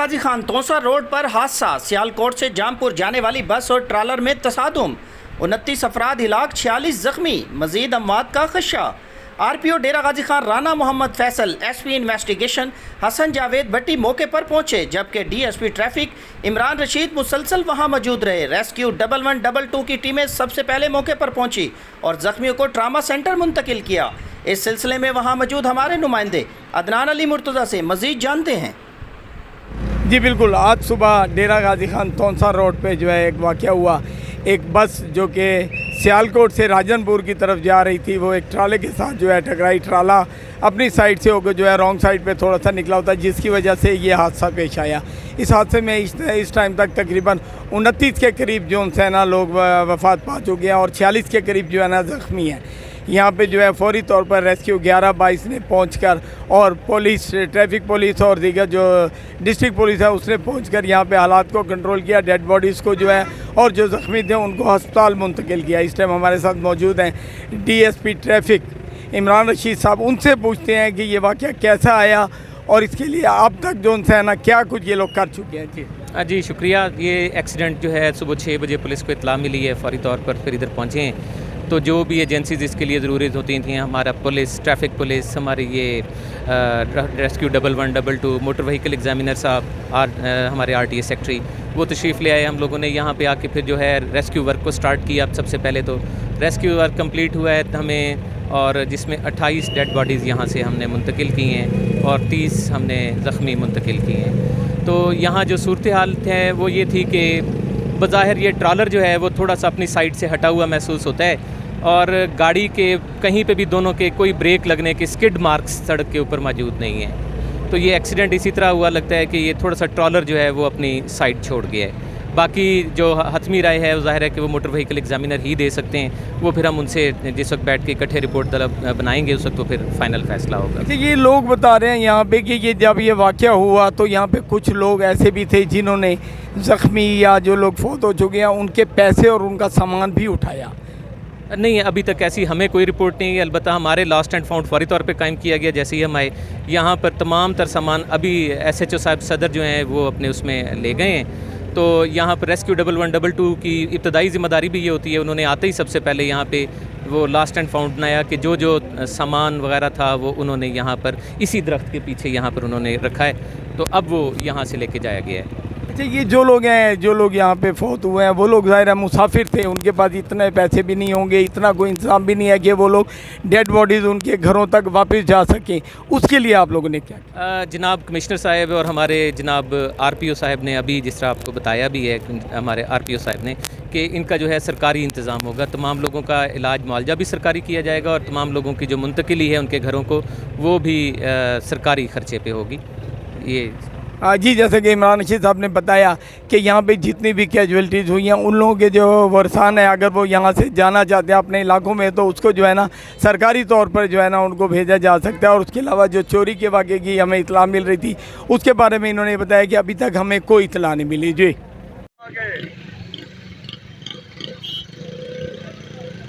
Ghazi Khan Taunsa road پر حادثہ، سیالکوٹ سے جامپور جانے والی بس اور ٹرالر میں تصادم، 29 افراد ہلاک، 46 زخمی، مزید اموات کا خدشہ۔ آر پی او ڈیرہ غازی خان رانا محمد فیصل، ایس پی انویسٹیگیشن حسن جاوید بٹی موقع پر پہنچے، جبکہ D S P traffic Imran Rashid مسلسل وہاں موجود رہے۔ ریسکیو 1112 کی ٹیمیں سب سے پہلے موقع پر پہنچی اور زخمیوں کو ٹراما سینٹر منتقل کیا۔ اس سلسلے میں وہاں موجود ہمارے نمائندے عدنان علی مرتضیٰ سے مزید جانتے ہیں۔ جی بالکل، آج صبح ڈیرہ غازی خان تونسا روڈ پہ جو ہے ایک واقعہ ہوا۔ ایک بس جو کہ سیالکوٹ سے راجن پور کی طرف جا رہی تھی، وہ ایک ٹرالے کے ساتھ جو ہے ٹکرائی۔ ٹرالا اپنی سائڈ سے ہو کے جو ہے رانگ سائڈ پہ تھوڑا سا نکلا ہوتا ہے، جس کی وجہ سے یہ حادثہ پیش آیا۔ اس حادثے میں اس ٹائم تک تقریباً 29 کے قریب جو ہے نا لوگ وفات پا چکے ہیں اور 46 کے قریب جو ہے نا زخمی ہیں۔ یہاں پہ جو ہے فوری طور پر ریسکیو 1122 نے پہنچ کر اور پولیس، ٹریفک پولیس اور دیگر جو ڈسٹرکٹ پولیس ہے اس نے پہنچ کر یہاں پہ حالات کو کنٹرول کیا، ڈیڈ باڈیز کو جو ہے اور جو زخمی تھے ان کو ہسپتال منتقل کیا۔ اس ٹائم ہمارے ساتھ موجود ہیں D S P traffic Imran Rashid صاحب، ان سے پوچھتے ہیں کہ یہ واقعہ کیسا آیا اور اس کے لیے اب تک جو ان سے ہے نا کیا کچھ یہ لوگ کر چکے ہیں۔ جی شکریہ۔ یہ ایکسیڈنٹ جو ہے صبح 6 بجے پولیس کو اطلاع ملی ہے، فوری طور پر پھر ادھر پہنچے ہیں۔ تو جو بھی ایجنسیز اس کے لیے ضرورت ہوتی تھیں، ہمارا پولیس، ٹریفک پولیس، ہماری یہ ریسکیو 1112 موٹر وہیکل ایگزامینر صاحب اور ہمارے آر ٹی اے سیکٹری، وہ تشریف لے آئے۔ ہم لوگوں نے یہاں پہ آ کے پھر جو ہے ریسکیو ورک کو سٹارٹ کیا۔ سب سے پہلے تو ریسکیو ورک کمپلیٹ ہوا ہے ہمیں، اور جس میں 28 ڈیڈ باڈیز یہاں سے ہم نے منتقل کی ہیں اور 30 ہم نے زخمی منتقل کیے ہیں۔ تو یہاں جو صورتحال ہے وہ یہ تھی کہ بظاہر یہ ٹرالر جو ہے وہ تھوڑا سا اپنی سائڈ سے ہٹا ہوا محسوس ہوتا ہے، اور گاڑی کے کہیں پہ بھی دونوں کے کوئی بریک لگنے کے اسکڈ مارکس سڑک کے اوپر موجود نہیں ہیں۔ تو یہ ایکسیڈنٹ اسی طرح ہوا، لگتا ہے کہ یہ تھوڑا سا ٹرالر جو ہے وہ اپنی سائڈ چھوڑ گیا ہے۔ باقی جو حتمی رائے ہے وہ ظاہر ہے کہ وہ موٹر وہیکل ایگزامینر ہی دے سکتے ہیں، وہ پھر ہم ان سے جس وقت بیٹھ کے اکٹھے رپورٹ طلب بنائیں گے اس وقت تو پھر فائنل فیصلہ ہوگا۔ یہ لوگ بتا رہے ہیں یہاں پہ کہ یہ جب یہ واقعہ ہوا تو یہاں پہ کچھ لوگ ایسے بھی تھے جنہوں نے زخمی یا جو لوگ فوت ہو چکے ہیں ان کے پیسے اور ان کا سامان بھی اٹھایا۔ نہیں، ابھی تک ایسی ہمیں کوئی رپورٹ نہیں ہے، البتہ ہمارے لاسٹ اینڈ فاؤنڈ فوری طور پہ قائم کیا گیا۔ جیسے ہی ہم آئے یہاں پر تمام تر سامان ابھی ایس ایچ او صاحب صدر جو ہیں وہ اپنے اس میں لے گئے ہیں۔ تو یہاں پر ریسکیو 1112 کی ابتدائی ذمہ داری بھی یہ ہوتی ہے، انہوں نے آتے ہی سب سے پہلے یہاں پہ وہ لاسٹ اینڈ فاؤنڈ بنایا کہ جو سامان وغیرہ تھا وہ انہوں نے یہاں پر اسی درخت کے پیچھے یہاں پر انہوں نے رکھا ہے، تو اب وہ یہاں سے لے کے جایا گیا ہے۔ اچھا، یہ جو لوگ ہیں، جو لوگ یہاں پہ فوت ہوئے ہیں، وہ لوگ ظاہر ہے مسافر تھے، ان کے پاس اتنے پیسے بھی نہیں ہوں گے، اتنا کوئی انتظام بھی نہیں ہے کہ وہ لوگ ڈیڈ باڈیز ان کے گھروں تک واپس جا سکیں۔ اس کے لیے آپ لوگوں نے کیا کیا؟ جناب کمشنر صاحب اور ہمارے جناب آر پی او صاحب نے ابھی جس طرح آپ کو بتایا بھی ہے، ہمارے آر پی او صاحب نے، کہ ان کا جو ہے سرکاری انتظام ہوگا، تمام لوگوں کا علاج معالجہ بھی سرکاری کیا جائے گا، اور تمام لوگوں کی جو منتقلی ہے ان کے گھروں کو وہ بھی سرکاری خرچے پہ ہوگی۔ یہ جی، جیسے کہ عمران رشید صاحب نے بتایا کہ یہاں پہ جتنی بھی کیجویلٹیز ہوئی ہیں ان لوگوں کے جو ورثان ہیں اگر وہ یہاں سے جانا چاہتے ہیں اپنے علاقوں میں تو اس کو جو ہے نا سرکاری طور پر جو ہے نا ان کو بھیجا جا سکتا ہے۔ اور اس کے علاوہ جو چوری کے واقعے کی ہمیں اطلاع مل رہی تھی اس کے بارے میں انہوں نے بتایا کہ ابھی تک ہمیں کوئی اطلاع نہیں ملی۔ جی